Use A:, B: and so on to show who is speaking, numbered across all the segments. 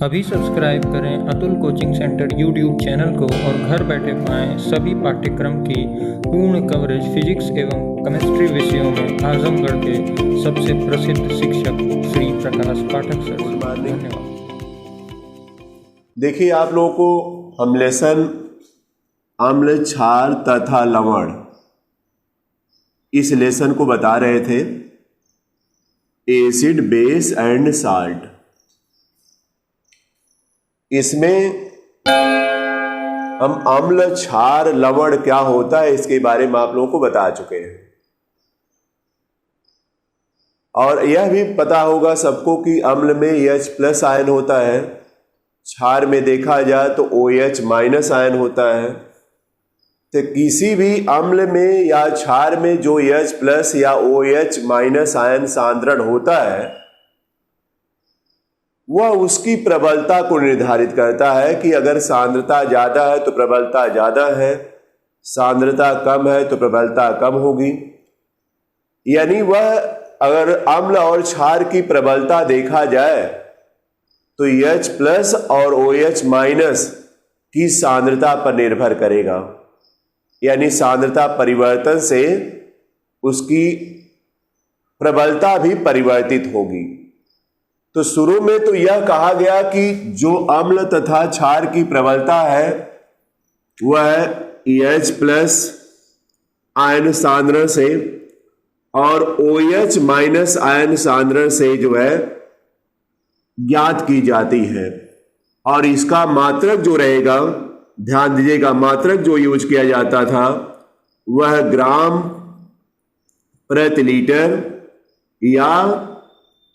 A: अभी सब्सक्राइब करें Atul coaching centre YouTube channel को और घर बैठे पाएं सभी पाठ्यक्रम की पूर्ण कवरेज फिजिक्स एवं केमिस्ट्री विषयों में आजमगढ़ के सबसे प्रसिद्ध शिक्षक श्री प्रकाश पाठक सर। धन्यवाद।
B: देखिए, आप लोगों को हम लेसन अम्ल, क्षार तथा लवण इस लेसन को बता रहे थे, एसिड, बेस एंड साल्ट। इसमें हम अम्ल, क्षार, लवण क्या होता है इसके बारे में आप लोगों को बता चुके हैं। और यह भी पता होगा सबको कि अम्ल में H+ आयन होता है, क्षार में देखा जाए तो OH- आयन होता है। तो किसी भी अम्ल में या क्षार में जो H+ या OH- आयन सांद्रण होता है वह उसकी प्रबलता को निर्धारित करता है कि अगर सांद्रता ज़्यादा है तो प्रबलता ज़्यादा है, सांद्रता कम है तो प्रबलता कम होगी। यानी वह अगर अम्ल और क्षार की प्रबलता देखा जाए तो H+ और OH- की सांद्रता पर निर्भर करेगा, यानी सांद्रता परिवर्तन से उसकी प्रबलता भी परिवर्तित होगी। तो शुरू में तो यह कहा गया कि जो अम्ल तथा क्षार की प्रबलता है वह H+ आयन सांद्रण से और OH- आयन सांद्रण से जो है ज्ञात की जाती है। और इसका मात्रक जो रहेगा, ध्यान दीजिएगा, मात्रक जो यूज किया जाता था वह ग्राम प्रति लीटर, या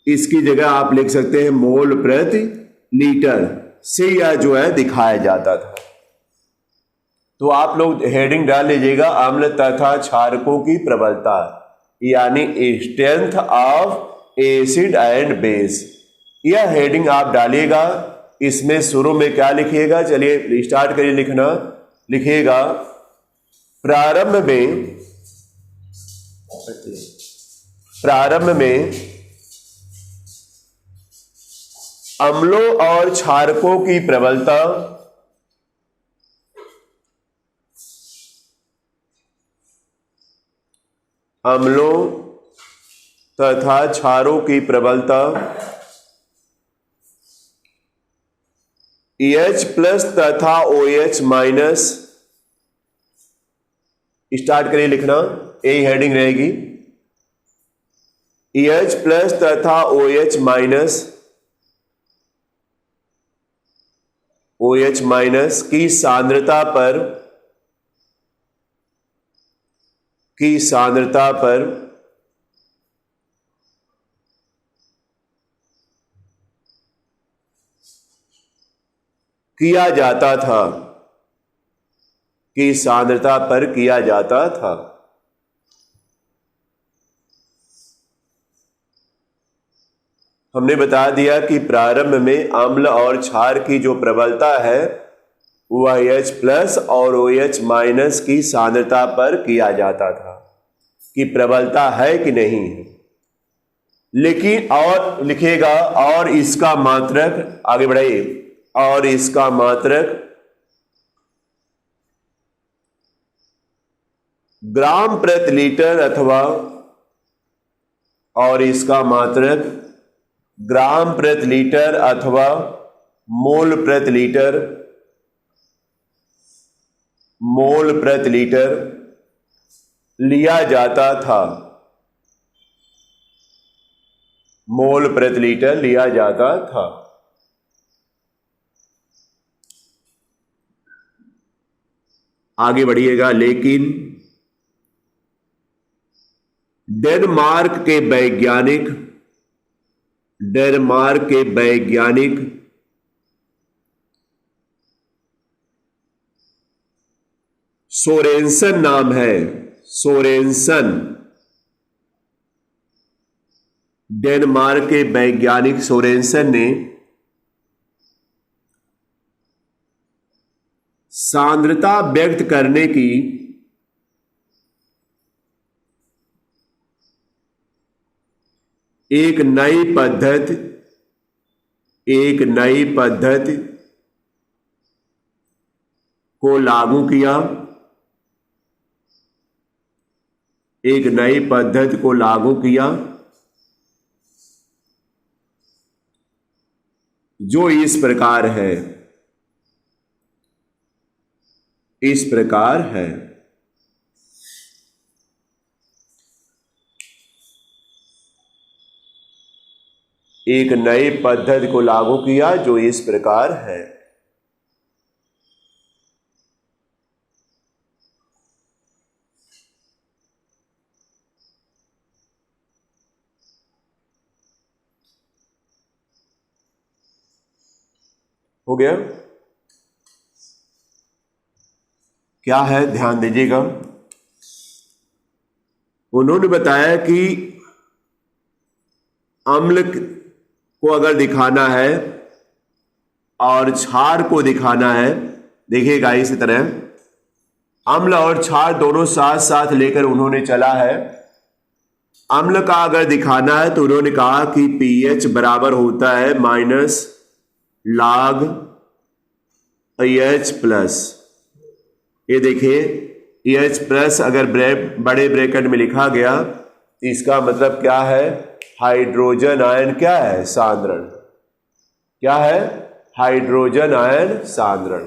B: इसकी जगह आप लिख सकते हैं मोल प्रति लीटर से यह जो है दिखाया जाता था। तो आप लोग हेडिंग डाल लीजिएगा, अम्ल तथा क्षारकों की प्रबलता, यानी strength of acid and base. यह हेडिंग आप डालिएगा। इसमें शुरू में क्या लिखिएगा, चलिए स्टार्ट करिए लिखना। लिखिएगा, प्रारंभ में अम्लों और क्षारकों की प्रबलता अम्लों तथा क्षारों की प्रबलता H+ तथा OH-, स्टार्ट करिए लिखना, यही हेडिंग रहेगी। H+ तथा OH- की सांद्रता पर किया जाता था, की सांद्रता पर किया जाता था। हमने बता दिया कि प्रारंभ में अम्ल और क्षार की जो प्रबलता है वह H+ और OH- की सांद्रता पर किया जाता था कि प्रबलता है कि नहीं है। लेकिन और लिखिएगा, और इसका मात्रक, आगे बढ़ाइए, और इसका मात्रक ग्राम प्रति लीटर अथवा, और इसका मात्रक ग्राम प्रति लीटर अथवा मोल प्रति लीटर लिया जाता था। मोल प्रति लीटर लिया जाता था। आगे बढ़िएगा। लेकिन डेनमार्क के वैज्ञानिक सोरेनसन नाम है, सोरेनसन, डेनमार्क के वैज्ञानिक सोरेनसन ने सांद्रता व्यक्त करने की एक नई पद्धति एक नई पद्धति को लागू किया, एक नई पद्धति को लागू किया जो इस प्रकार है, इस प्रकार है। एक नई पद्धति को लागू किया जो इस प्रकार है। हो गया? क्या है, ध्यान दीजिएगा। उन्होंने बताया कि अम्ल को अगर दिखाना है और क्षार को दिखाना है, देखिएगा इसी तरह अम्ल और क्षार दोनों साथ साथ लेकर उन्होंने चला है। अम्ल का अगर दिखाना है तो उन्होंने कहा कि pH बराबर होता है माइनस log H प्लस। ये देखिए H प्लस अगर बड़े ब्रैकेट में लिखा गया तो इसका मतलब क्या है, हाइड्रोजन आयन क्या है, सांद्रण। क्या है, हाइड्रोजन आयन सांद्रण।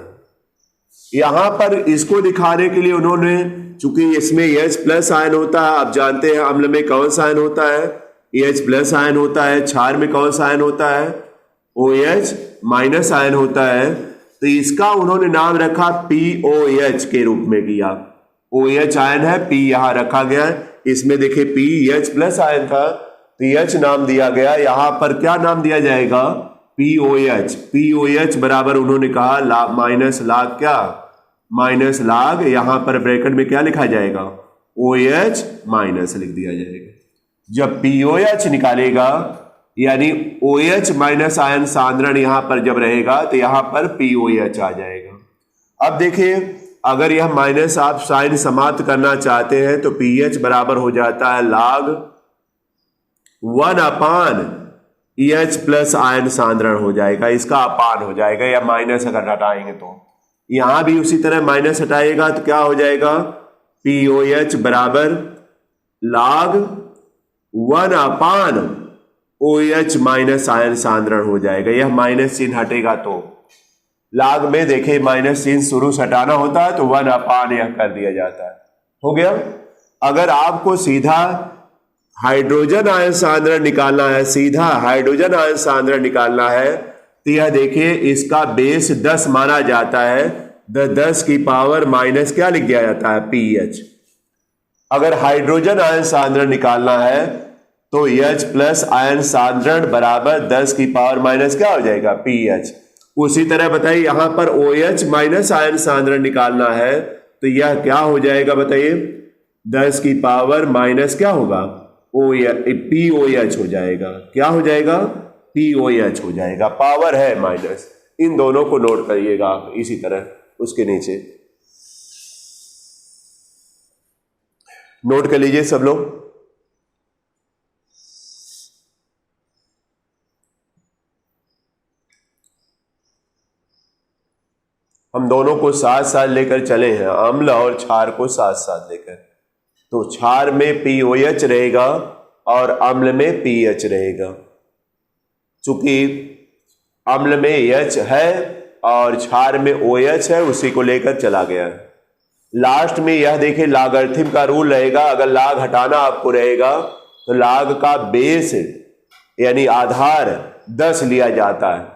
B: यहां पर इसको दिखाने के लिए उन्होंने, चूंकि इसमें H प्लस आयन होता है, आप जानते हैं अम्ल में कौन सा आयन होता है, H प्लस आयन होता है। क्षार में कौन सा आयन होता है, OH माइनस आयन होता है। तो इसका उन्होंने नाम रखा POH के रूप में किया। OH आयन है, P यहां रखा गया है। इसमें देखिए PH प्लस आयन था तो H नाम दिया गया। यहां पर क्या नाम दिया जाएगा, POH। POH बराबर उन्होंने कहा माइनस लाग, क्या माइनस लाग, यहां पर ब्रैकेट में क्या लिखा जाएगा, OH माइनस लिख दिया जाएगा। जब POH निकालेगा यानी OH माइनस आयन सांद्रण यहां पर जब रहेगा तो यहां पर POH आ जाएगा। अब देखिए अगर यह माइनस आप साइन समाप्त करना चाहते हैं तो pH बराबर हो जाता है log 1/EH प्लस आयन सांद्रण हो जाएगा, इसका अपान हो जाएगा, या माइनस अगर हटाएंगे तो यहां भी उसी तरह माइनस हटाएगा तो क्या हो जाएगा, POH बराबर log 1/OH माइनस आयन सांद्रण हो जाएगा। यह माइनस चिन्ह हटेगा तो लाग में देखिए माइनस चिन्ह शुरू से हटाना होता है तो 1/, यह कर दिया जाता है। हो गया। अगर आपको सीधा हाइड्रोजन आयन सांद्रण निकालना है, सीधा हाइड्रोजन आयन सांद्रण निकालना है तो यह देखिए इसका बेस 10 माना जाता है, 10 की पावर माइनस क्या लिख दिया जाता है, pH। अगर हाइड्रोजन आयन सांद्रण निकालना है तो H प्लस आयन सांद्रण बराबर 10 की पावर माइनस क्या हो जाएगा, pH। उसी तरह बताइए यहां पर OH माइनस आयन सांद्रण निकालना है तो यह क्या हो जाएगा बताइए, 10 की पावर माइनस क्या होगा, POH हो जाएगा। क्या हो जाएगा, POH हो जाएगा, पावर है माइनस। इन दोनों को नोट करिएगा आप इसी तरह उसके नीचे नोट कर लीजिए सब लोग। हम दोनों को साथ साथ लेकर चले हैं, अम्ल और क्षार को साथ साथ लेकर। तो क्षार में POH रहेगा और अम्ल में pH रहेगा। चूंकि अम्ल में H है और क्षार में OH है, उसी को लेकर चला गया है। लास्ट में यह देखिए लॉगरिथम का रूल रहेगा। अगर लॉग हटाना आपको रहेगा तो लॉग का बेस यानी आधार 10 लिया जाता है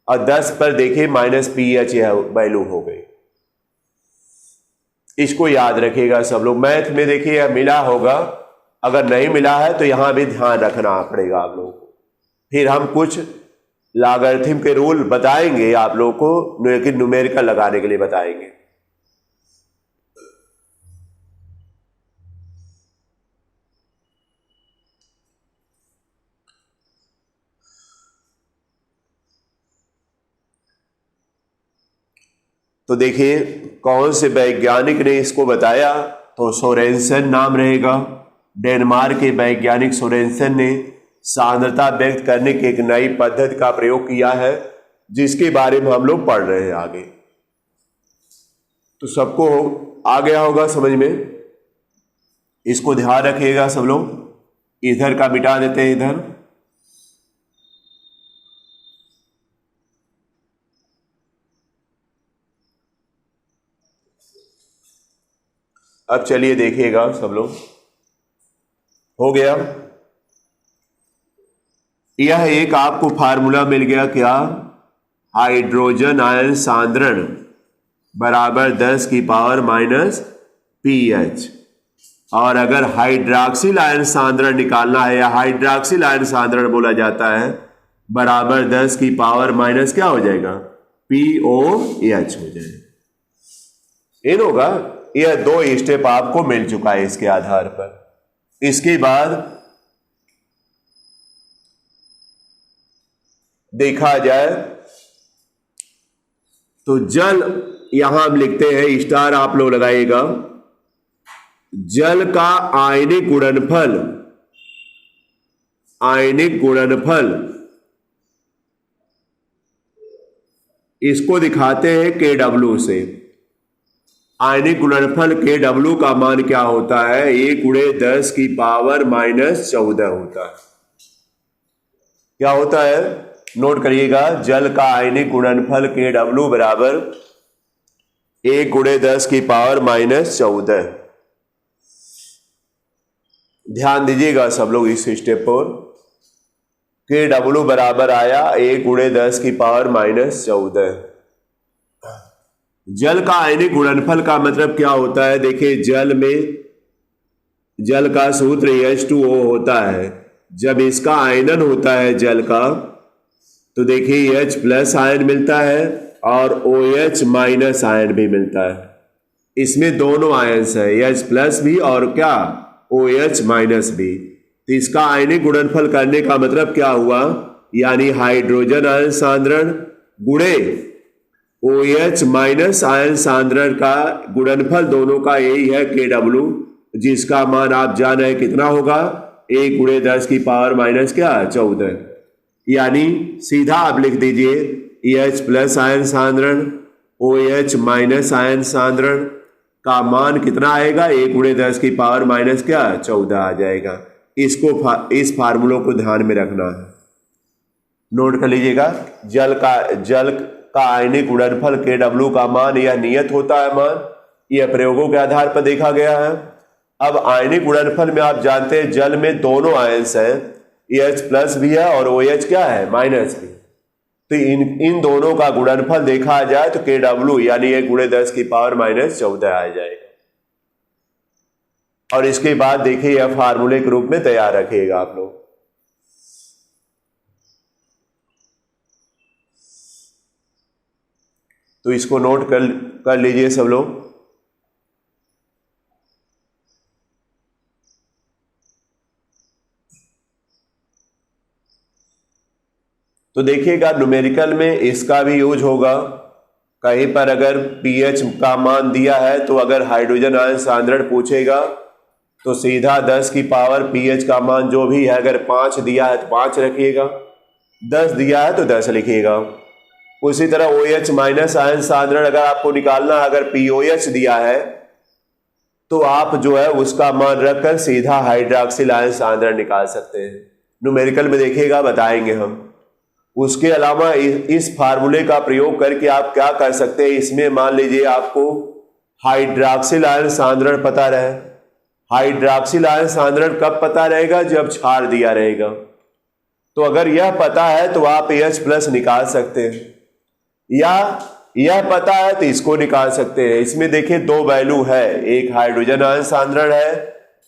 B: और 10 पर देखिए माइनस pH यह वैल्यू हो गई। इसको याद रखिएगा सब लोग। मैथ में देखिए यह मिला होगा, अगर नहीं मिला है तो यहां भी ध्यान रखना पड़ेगा आप लोगों को। फिर हम कुछ लॉगरिथम के रूल बताएंगे आप लोगों को, लेकिन न्यूमेरिकल लगाने के लिए बताएंगे। तो देखिए कौन से वैज्ञानिक ने इसको बताया, तो सोरेनसन नाम रहेगा। डेनमार्क के वैज्ञानिक सोरेनसन ने सांद्रता व्यक्त करने की एक नई पद्धति का प्रयोग किया है, जिसके बारे में हम लोग पढ़ रहे हैं आगे। तो सबको आ गया होगा समझ में, इसको ध्यान रखिएगा सब लोग। इधर का मिटा देते हैं इधर। अब चलिए देखिएगा सब लोग, हो गया। यह एक आपको फार्मूला मिल गया, क्या? हाइड्रोजन आयन सांद्रण बराबर 10 की पावर माइनस pH। और अगर हाइड्रॉक्सिल आयन सांद्रण निकालना है, या हाइड्रॉक्सिल आयन सांद्रण बोला जाता है, बराबर 10 की पावर माइनस क्या हो जाएगा? POH हो जाएगा। इन होगा। यह 2 स्टेप आपको मिल चुका है इसके आधार पर। इसके बाद देखा जाए तो जल, यहां हम लिखते हैं स्टार, आप लोग लगाइएगा। जल का आयनिक गुणनफल, आयनिक गुणनफल इसको दिखाते हैं KW से। आयनिक गुणनफल KW का मान क्या होता है? 1 × 10 की पावर माइनस 14 होता है। क्या होता है? नोट करिएगा। जल का आयनिक गुणनफल KW बराबर 1 × 10 की पावर माइनस 14। ध्यान दीजिएगा सब लोग इस स्टेप पर। KW बराबर आया 1 × 10 की पावर माइनस 14। जल का आयनिक गुणनफल का मतलब क्या होता है? देखिए, जल में, जल का सूत्र H2O होता है। जब इसका आयनन होता है जल का, तो देखिए H+ आयन मिलता है और OH- आयन भी मिलता है। इसमें दोनों आयन्स है, H+ भी और क्या, OH- भी। तो इसका आयनिक गुणनफल करने का मतलब क्या हुआ? यानी हाइड्रोजन आयन सांद्रण गुणे OH- आयन सांद्रण का गुणनफल, दोनों का यही है KW, जिसका मान आप जान रहे कितना होगा? 1 × 10 की पावर माइनस क्या, 14। यानी सीधा आप लिख दीजिए H+ आयन सांद्रण OH- आयन सांद्रण का मान कितना आएगा? 1 × 10 की पावर माइनस क्या, 14 आ जाएगा। इसको, इस फार्मूलों को ध्यान में रखना है, नोट कर लीजिएगा। जल का आयनिक गुणनफल KW का मान, यह नियत होता है मान, यह प्रयोगों के आधार पर देखा गया है। अब आयनिक गुणनफल में आप जानते हैं जल में दोनों आयन्स हैं, H+ भी है और OH क्या है, माइनस भी। तो इन दोनों का गुणनफल देखा जाए तो KW यानी 1 × 10 की पावर माइनस 14 आ जाएगा। और इसके बाद देखिए यह फार्मूले के रूप में तैयार रखिएगा आप लोग। तो इसको नोट कर लीजिए सब लोग। तो देखिएगा न्यूमेरिकल में इसका भी यूज होगा। कहीं पर अगर pH का मान दिया है, तो अगर हाइड्रोजन आयन सांद्रण पूछेगा तो सीधा 10 की पावर pH का मान जो भी है, अगर 5 दिया है तो 5 रखिएगा, 10 दिया है तो 10 लिखिएगा। उसी तरह OH- आयन सांद्रण अगर आपको निकालना है, अगर POH दिया है तो आप जो है उसका मान रखकर सीधा हाइड्रॉक्सिल आयन सांद्रण निकाल सकते हैं। न्यूमेरिकल में देखिएगा, बताएंगे हम। उसके अलावा इस फार्मूले का प्रयोग करके आप क्या कर सकते हैं, इसमें मान लीजिए आपको हाइड्रॉक्सिल आयन सांद्रण पता रहे। हाइड्रॉक्सिल आयन सांद्रण कब पता रहेगा? जब क्षार दिया रहेगा। तो अगर यह पता है तो आप H+ निकाल सकते हैं, या यह पता है तो इसको निकाल सकते हैं। इसमें देखिए 2 वैल्यू है, एक हाइड्रोजन आयन सांद्रण है,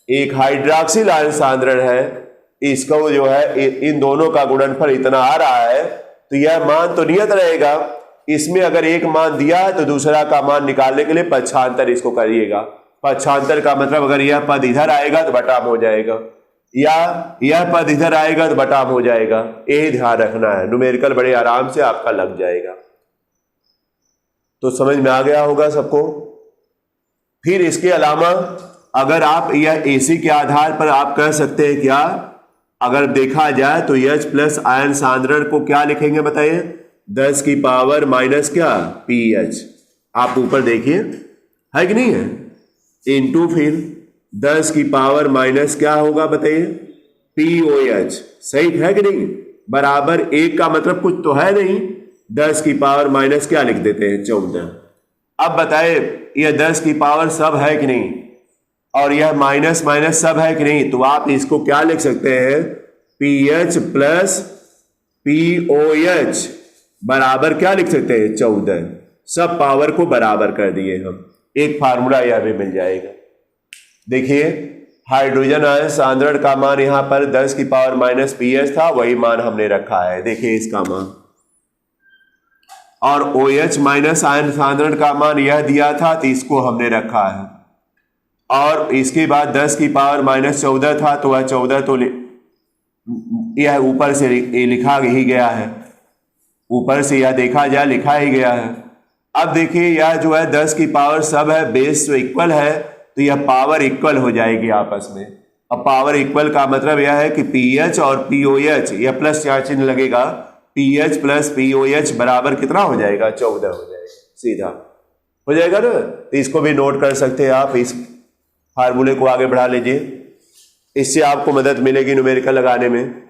B: एक हाइड्रॉक्सिल आयन सांद्रण है। इसको जो है इन दोनों का गुणनफल इतना आ रहा है, तो यह मान तो नियत रहेगा। इसमें अगर एक मान दिया है तो दूसरा का मान निकालने के लिए पक्षांतर इसको करिएगा। पक्षांतर का मतलब अगर यह पद इधर आएगा तो बटाम हो जाएगा, या यह पद इधर आएगा तो बटाम हो जाएगा। यही ध्यान रखना है, न्यूमेरिकल बड़े आराम से आपका लग जाएगा। तो समझ में आ गया होगा सबको। फिर इसके अलावा अगर आप यह AC के आधार पर आप कह सकते हैं क्या, अगर देखा जाए तो H प्लस आयन सांद्रण को क्या लिखेंगे बताइए, 10 की पावर माइनस क्या pH। आप ऊपर देखिए है कि नहीं है, इनटू फिर 10 की पावर माइनस क्या होगा बताइए POH। सही है कि नहीं, बराबर 1 का मतलब कुछ तो है नहीं, 10 की पावर माइनस क्या लिख देते हैं 14। अब बताए यह 10 की पावर सब है कि नहीं और यह माइनस माइनस सब है कि नहीं, तो आप इसको क्या लिख सकते हैं pH प्लस POH बराबर क्या लिख सकते हैं 14। सब पावर को बराबर कर दिए हम, एक फार्मूला यह भी मिल जाएगा। देखिए हाइड्रोजन आयन सांद्रण का मान यहां पर 10 की पावर माइनस pH था, वही मान हमने रखा है, देखिए इसका मान। और OH माइनस आयन सांद्रण का मान यह दिया था तो इसको हमने रखा है। और इसके बाद 10 की पावर माइनस 14 था तो वह 14 तो यह ऊपर से लिखा ही गया है, ऊपर से यह देखा जाए लिखा ही गया है। अब देखिए यह जो है 10 की पावर सब है, बेस तो इक्वल है तो यह पावर इक्वल हो जाएगी आपस में। अब पावर इक्वल का मतलब यह है कि pH और POH, यह प्लस यहाँ चिन्ह लगेगा, pH प्लस POH बराबर कितना हो जाएगा 14 हो जाएगा, सीधा हो जाएगा ना। तो इसको भी नोट कर सकते हैं आप, इस फार्मूले को आगे बढ़ा लीजिए, इससे आपको मदद मिलेगी न्यूमेरिकल लगाने में।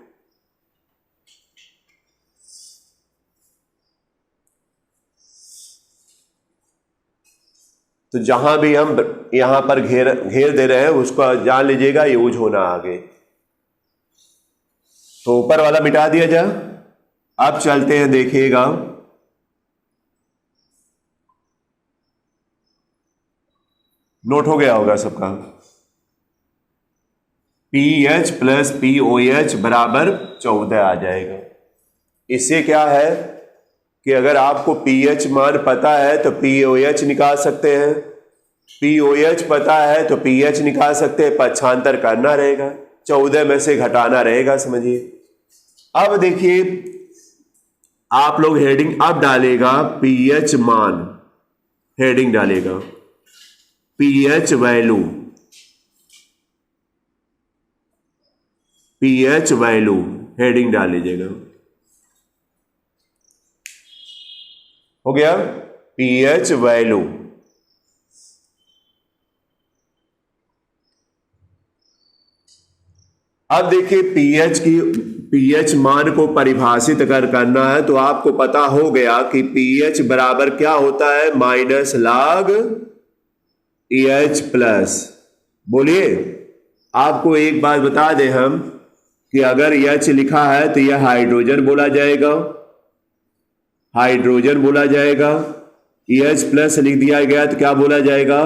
B: तो जहां भी हम यहां पर घेर दे रहे हैं उसको जान लीजिएगा यूज होना आगे। तो ऊपर वाला मिटा दिया जाए। अब चलते हैं, देखिएगा नोट हो गया होगा सबका। pH प्लस POH बराबर 14 आ जाएगा। इससे क्या है कि अगर आपको pH मान पता है तो POH निकाल सकते हैं, POH पता है तो pH निकाल सकते हैं, पक्षांतर करना रहेगा, 14 में से घटाना रहेगा, समझिए। अब देखिए आप लोग हेडिंग अब डालेगा pH मान, हेडिंग डालेगा pH value, pH value heading डाल लीजिएगा, हो गया pH वैल्यू। अब देखिए pH मान को परिभाषित अगर करना है तो आपको पता हो गया कि pH बराबर क्या होता है माइनस log H प्लस। बोलिए, आपको एक बात बता दें हम कि अगर H लिखा है तो यह हाइड्रोजन बोला जाएगा, हाइड्रोजन बोला जाएगा। H प्लस लिख दिया गया तो क्या बोला जाएगा,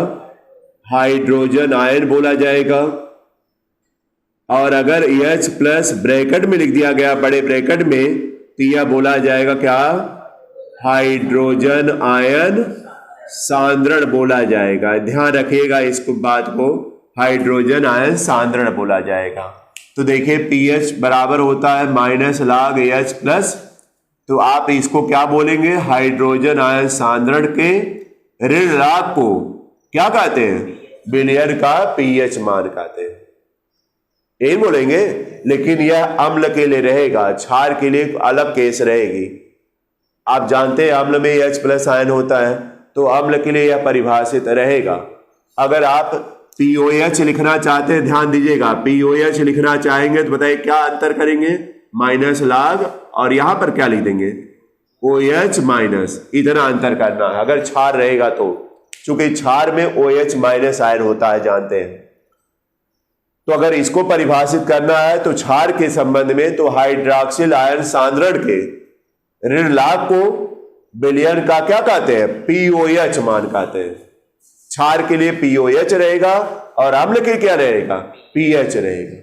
B: हाइड्रोजन आयन बोला जाएगा। और अगर H प्लस ब्रैकेट में लिख दिया गया बड़े ब्रैकेट में तो यह बोला जाएगा क्या, हाइड्रोजन आयन सांद्रण बोला जाएगा। ध्यान रखिएगा इसको बात को, हाइड्रोजन आयन सांद्रण बोला जाएगा। तो देखिए pH बराबर होता है माइनस log H प्लस, तो आप इसको क्या बोलेंगे, हाइड्रोजन आयन सांद्रण के ऋण लाभ को क्या कहते हैं, विलयन का pH मान कहते हैं, यही बोलेंगे। लेकिन यह अम्ल के लिए रहेगा, क्षार के लिए अलग केस रहेगी। आप जानते हैं अम्ल में H प्लस आयन होता है तो अम्ल के लिए यह परिभाषित रहेगा। अगर आप POH लिखना चाहते हैं, ध्यान दीजिएगा, POH लिखना चाहेंगे तो बताइए क्या अंतर करेंगे, माइनस log और यहां पर क्या लिख देंगे OH माइनस, इतना अंतर करना है अगर क्षार रहेगा तो, चूंकि क्षार में OH माइनस आयन होता है जानते हैं। तो अगर इसको परिभाषित करना है तो क्षार के संबंध में तो हाइड्रॉक्सिल आयन सांद्रण के ऋण लाभ को विलयन का क्या कहते हैं, POH मान कहते हैं। क्षार के लिए POH रहेगा और अम्ल के क्या रहेगा, pH रहेगा।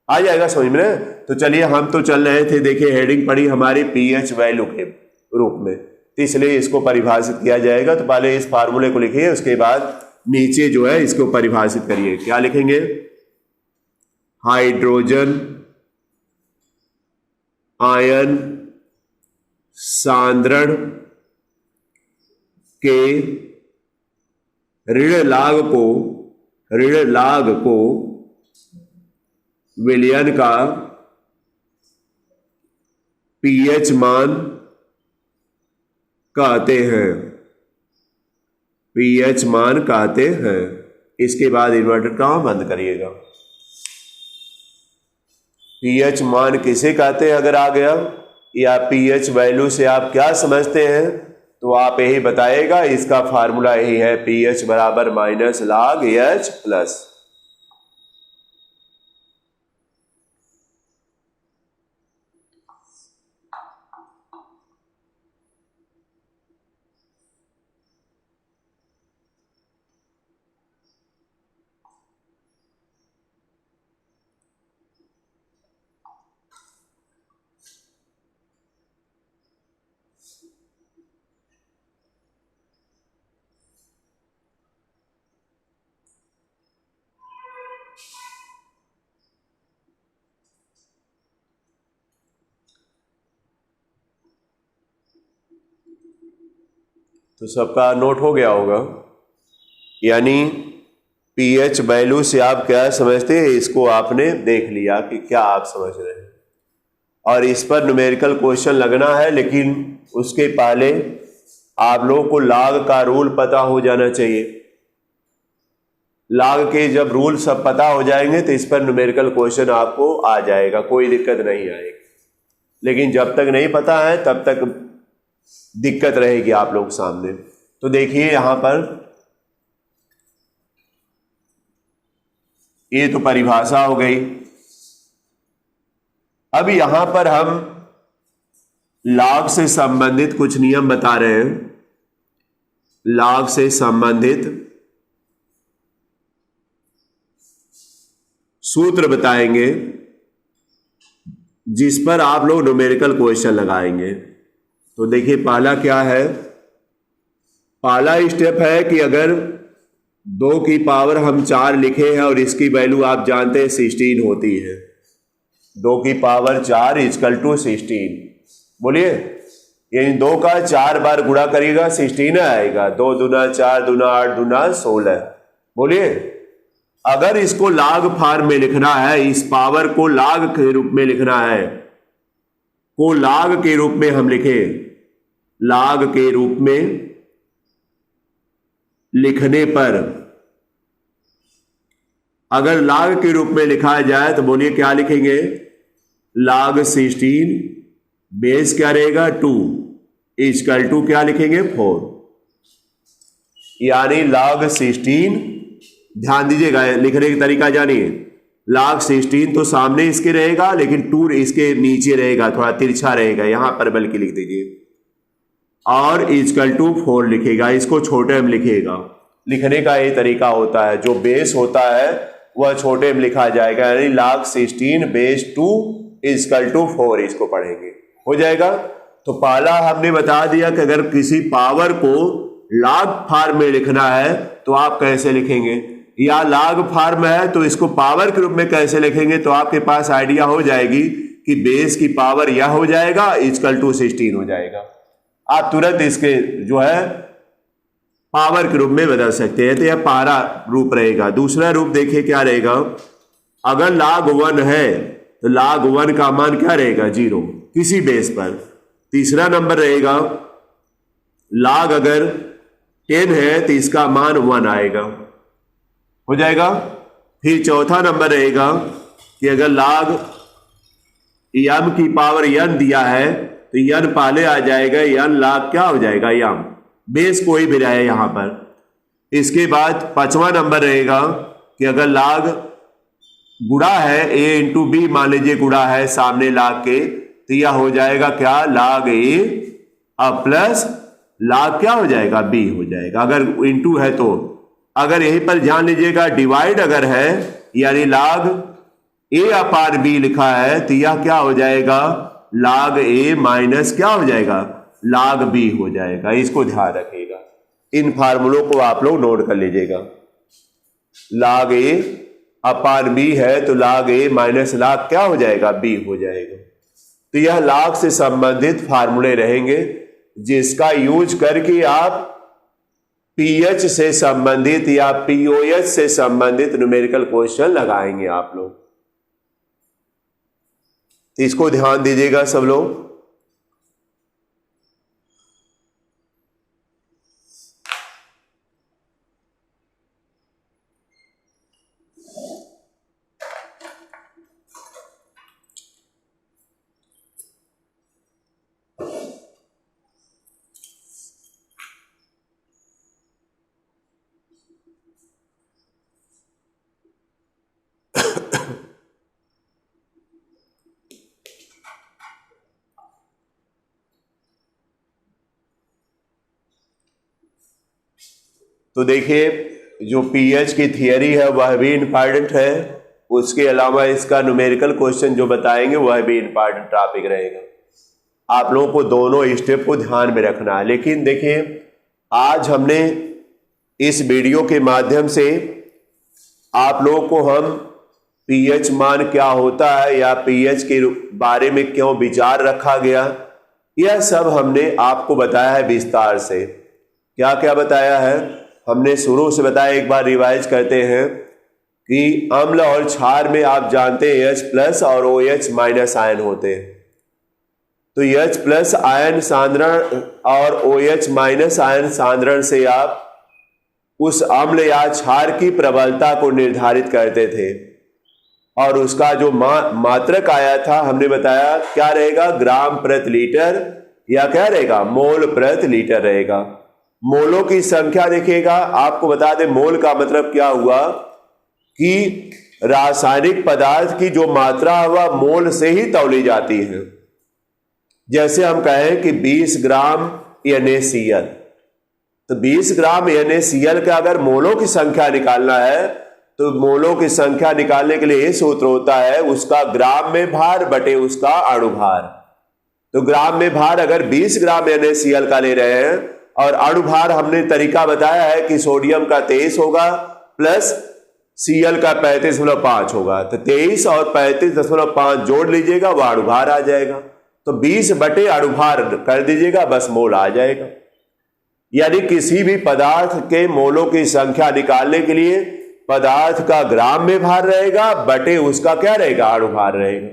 B: आ जाएगा समझ में। तो चलिए हम तो चल रहे थे, देखिए हेडिंग पड़ी हमारी pH वैल्यू के रूप में, तो इसलिए इसको परिभाषित किया जाएगा। तो पहले इस फार्मूले को लिखिए, उसके बाद नीचे जो है इसको परिभाषित करिए। क्या लिखेंगे, हाइड्रोजन आयन सांद्रण के ऋण लाग को विलयन का पीएच मान कहते हैं, पीएच मान कहते हैं। इसके बाद इन्वर्टेड कॉमा बंद करिएगा। पीएच मान किसे कहते हैं अगर आ गया, या पीएच वैल्यू से आप क्या समझते हैं, तो आप यही बताइएगा। इसका फार्मूला यही है, पीएच बराबर माइनस log एच प्लस। तो सबका नोट हो गया होगा। यानी पीएच वैल्यू से आप क्या समझते हैं, इसको आपने देख लिया कि क्या आप समझ रहे हैं। और इस पर न्यूमेरिकल क्वेश्चन लगना है, लेकिन उसके पहले आप लोगों को log का रूल पता हो जाना चाहिए। log के जब रूल सब पता हो जाएंगे तो इस पर न्यूमेरिकल क्वेश्चन आपको आ जाएगा, कोई दिक्कत नहीं आएगी। लेकिन जब तक नहीं पता है तब तक दिक्कत रहेगी आप लोग सामने। तो देखिए यहां पर ये तो परिभाषा हो गई। अब यहां पर हम log से संबंधित कुछ नियम बता रहे हैं। log से संबंधित सूत्र बताएंगे जिस पर आप लोग न्यूमेरिकल क्वेश्चन लगाएंगे। तो देखिए पहला क्या है, पहला स्टेप है कि अगर 2 की पावर हम 4 लिखे हैं और इसकी वैल्यू आप जानते हैं 16 होती है। 2 की पावर 4 इक्वल टू 16। बोलिए, यानी 2 का 4 बार गुणा करिएगा 16 आएगा। 2 दूना 4 दूना 8 दूना 16। बोलिए, अगर इसको log फॉर्म में लिखना है, इस पावर को log के रूप में लिखना है, को log के रूप में हम लिखे, log के रूप में लिखने पर, अगर log के रूप में लिखा जाए तो बोलिए क्या लिखेंगे, log 16 बेस क्या रहेगा 2 इक्वल टू क्या लिखेंगे 4। यानी log 16, ध्यान दीजिएगा लिखने का तरीका जानिए। log 16 तो सामने इसके रहेगा, लेकिन 2 इसके नीचे रहेगा, थोड़ा तिरछा रहेगा, यहां पर बल्कि लिख दीजिए। और इक्वल टू 4 लिखेगा, इसको छोटे में लिखेगा। लिखने का ये तरीका होता है, जो बेस होता है वह छोटे में लिखा जाएगा। यानी log 16 बेस 2 इक्वल टू 4, इसको पढ़ेंगे, हो जाएगा। तो पहला हमने बता दिया कि अगर किसी पावर को log फॉर्म में लिखना है तो आप कैसे लिखेंगे, या log फॉर्म है तो इसको पावर के रूप में कैसे लिखेंगे। तो आपके पास आइडिया हो जाएगी कि बेस की पावर यह हो जाएगा इक्वल टू 16 हो जाएगा। आप तुरंत इसके जो है पावर के रूप में बदल सकते हैं। तो यह पहला रूप रहेगा। दूसरा रूप देखिए क्या रहेगा, अगर log 1 है तो log 1 का मान क्या रहेगा 0 किसी बेस पर। तीसरा नंबर रहेगा log अगर 10 है तो इसका मान 1 आएगा, हो जाएगा। फिर चौथा नंबर रहेगा कि अगर log m की पावर n दिया है तो n पहले आ जाएगा, n log क्या हो जाएगा m, बेस कोई भी रहे यहां पर। इसके बाद पांचवा नंबर रहेगा कि अगर log गुणा है a इंटू बी, मान लीजिए गुणा है सामने log के, तो यह हो जाएगा क्या log a अब प्लस log क्या हो जाएगा b हो जाएगा, अगर इंटू है तो। अगर यहीं पर ध्यान लीजिएगा डिवाइड अगर है, यानी log a अपार b लिखा है, तो यह क्या हो जाएगा log a माइनस क्या हो जाएगा log b हो जाएगा। इसको ध्यान रखिएगा, इन फार्मूलों को आप लोग नोट कर लीजिएगा। log a अपान b है तो log a माइनस log क्या हो जाएगा b हो जाएगा। तो यह log से संबंधित फार्मूले रहेंगे जिसका यूज करके आप pH से संबंधित या POH से संबंधित न्यूमेरिकल क्वेश्चन लगाएंगे आप लोग। तो इसको ध्यान दीजिएगा सब लोग। तो देखिए, जो पीएच की थियरी है वह भी इम्पॉर्टेंट है, उसके अलावा इसका न्यूमेरिकल क्वेश्चन जो बताएंगे वह भी इम्पॉर्टेंट टॉपिक रहेगा। आप लोगों को दोनों स्टेप को ध्यान में रखना है। लेकिन देखिए, आज हमने इस वीडियो के माध्यम से आप लोगों को हम पीएच मान क्या होता है या पीएच के बारे में क्यों विचार रखा गया, यह सब हमने आपको बताया है विस्तार से। क्या क्या बताया है हमने शुरू से बताया, एक बार रिवाइज करते हैं कि अम्ल और क्षार में आप जानते हैं H+ और OH- आयन होते हैं। तो H+ आयन सांद्रण और OH- आयन सांद्रण से आप उस अम्ल या क्षार की प्रबलता को निर्धारित करते थे, और उसका जो मात्रक आया था हमने बताया क्या रहेगा, ग्राम प्रति लीटर या क्या रहेगा, मोल प्रति लीटर रहेगा। मोलों की संख्या देखिएगा, आपको बता दें मोल का मतलब क्या हुआ कि रासायनिक पदार्थ की जो मात्रा है वह मोल से ही तौली जाती है। जैसे हम कहें कि 20 ग्राम NaCl, तो 20 ग्राम NaCl का अगर मोलों की संख्या निकालना है तो मोलों की संख्या निकालने के लिए यह सूत्र होता है उसका ग्राम में भार बटे उसका अणुभार। तो ग्राम में भार अगर 20 ग्राम NaCl का ले रहे हैं और अणुभार हमने तरीका बताया है कि सोडियम का 23 होगा प्लस Cl का 35.5 होगा, तो 23 और 35.5 जोड़ लीजिएगा, वह अणुभार आ जाएगा। तो 20 बटे अणुभार कर दीजिएगा, बस मोल आ जाएगा। यानी किसी भी पदार्थ के मोलों की संख्या निकालने के लिए पदार्थ का ग्राम में भार रहेगा बटे उसका क्या रहेगा, अणुभार रहेगा।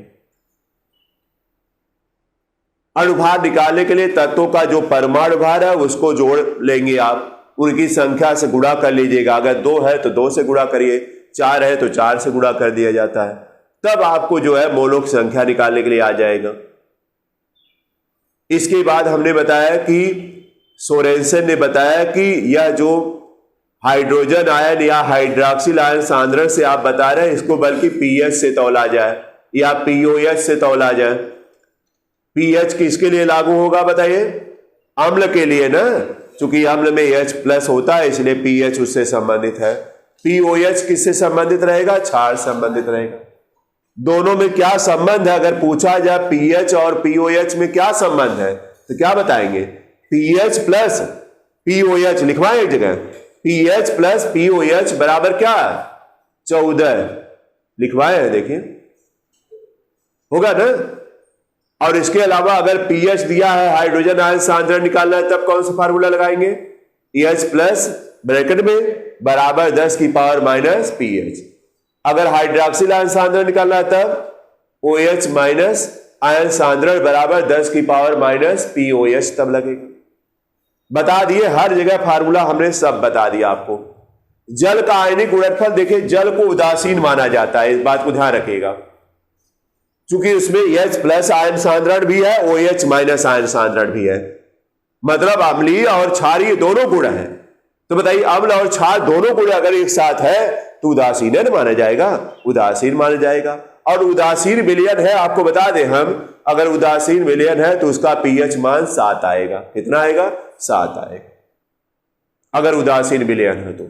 B: अणुभार निकालने के लिए तत्वों का जो परमाणु भार है उसको जोड़ लेंगे, आप उनकी संख्या से गुणा कर लीजिएगा। अगर 2 है तो 2 से गुणा करिए, 4 है तो 4 से गुणा कर दिया जाता है, तब आपको जो है मोलों की संख्या निकालने के लिए आ जाएगा। इसके बाद हमने बताया कि सोरेनसन ने बताया कि यह जो हाइड्रोजन आयन या हाइड्रॉक्सिल आयन सांद्रण से आप बता रहे हैं इसको बल्कि पीएच से तौला जाए या पीओएच से तौला जाए। पीएच किसके लिए लागू होगा बताइए, अम्ल के लिए ना, चूंकि अम्ल में H+ होता है इसलिए पीएच उससे संबंधित है। पीओएच किससे संबंधित रहेगा, क्षार संबंधित रहेगा। दोनों में क्या संबंध है अगर पूछा जाए पीएच और पीओएच में क्या संबंध है तो क्या बताएंगे, पीएच प्लस पीओएच लिखवाएं एक जगह, पीएच प्लस पीओएच बराबर क्या, 14 लिखवाएं, देखिए होगा ना। और इसके अलावा अगर पीएच दिया है, हाइड्रोजन आयन सांद्रण निकालना है, तब कौन सा फार्मूला लगाएंगे, H+ ब्रैकेट में बराबर 10 की पावर माइनस पीएच। अगर हाइड्रॉक्सिल आयन सांद्रण निकालना है तब OH- आयन सांद्रण बराबर 10 की पावर माइनस पीओएच तब लगेगा। बता दिए, हर जगह फार्मूला हमने सब बता दिया आपको। जल का आयनिक गुणनफल देखिए, जल को उदासीन माना जाता है, इस बात को ध्यान रखिएगा, क्योंकि उसमें H+ आयन सांद्रण भी है, OH- आयन सांद्रण भी है, मतलब अम्लीय और क्षारीय दोनों गुण है। तो बताइए अम्ल और क्षार दोनों गुण अगर एक साथ है तो उदासीन माना जाएगा, उदासीन माना जाएगा। और उदासीन विलयन है, आपको बता दें हम, अगर उदासीन विलयन है तो उसका पीएच मान 7 आएगा। कितना आएगा, 7 आएगा अगर उदासीन विलयन है तो।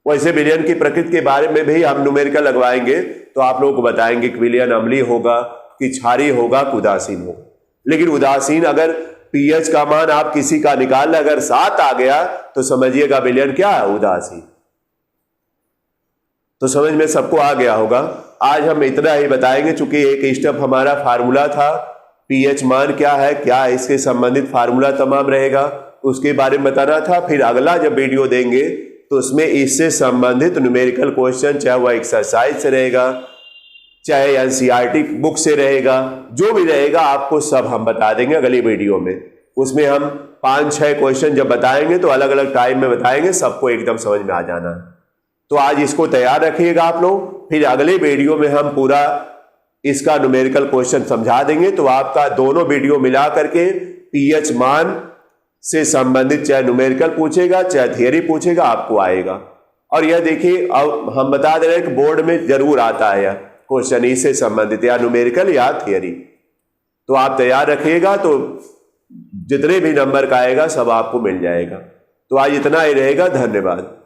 B: वैसे विलयन की प्रकृति के बारे में भी हम न्यूमेरिकल लगवाएंगे तो आप लोगों को बताएंगे कि विलयन अम्लीय होगा कि क्षारीय होगा कि उदासीन होगा। लेकिन उदासीन अगर पीएच का मान आप किसी का निकाल लें, अगर 7 आ गया तो समझिएगा विलयन क्या है, उदासीन। तो समझ में सबको आ गया होगा। आज हम इतना ही बताएंगे, चूंकि एक स्टेप हमारा फार्मूला था, पीएच मान क्या है, क्या इसके संबंधित फार्मूला तमाम रहेगा, उसके बारे में बताना था। फिर अगला जब वीडियो देंगे तो उसमें इससे संबंधित न्यूमेरिकल क्वेश्चन, चाहे वह एक्सरसाइज से रहेगा चाहे एनसीईआरटी बुक से रहेगा, जो भी रहेगा आपको सब हम बता देंगे अगली वीडियो में। उसमें हम 5-6 क्वेश्चन जब बताएंगे तो अलग अलग टाइम में बताएंगे, सबको एकदम समझ में आ जाना है। तो आज इसको तैयार रखिएगा आप लोग, फिर अगले वीडियो में हम पूरा इसका न्यूमेरिकल क्वेश्चन समझा देंगे। तो आपका दोनों वीडियो मिला करके पीएच मान से संबंधित चाहे न्यूमेरिकल पूछेगा चाहे थियरी पूछेगा, आपको आएगा। और यह देखिए, अब हम बता दे रहे हैं कि बोर्ड में जरूर आता है यह क्वेश्चन इससे संबंधित, या न्यूमेरिकल या थियरी। तो आप तैयार रखिएगा, तो जितने भी नंबर का आएगा सब आपको मिल जाएगा। तो आज इतना ही रहेगा। धन्यवाद।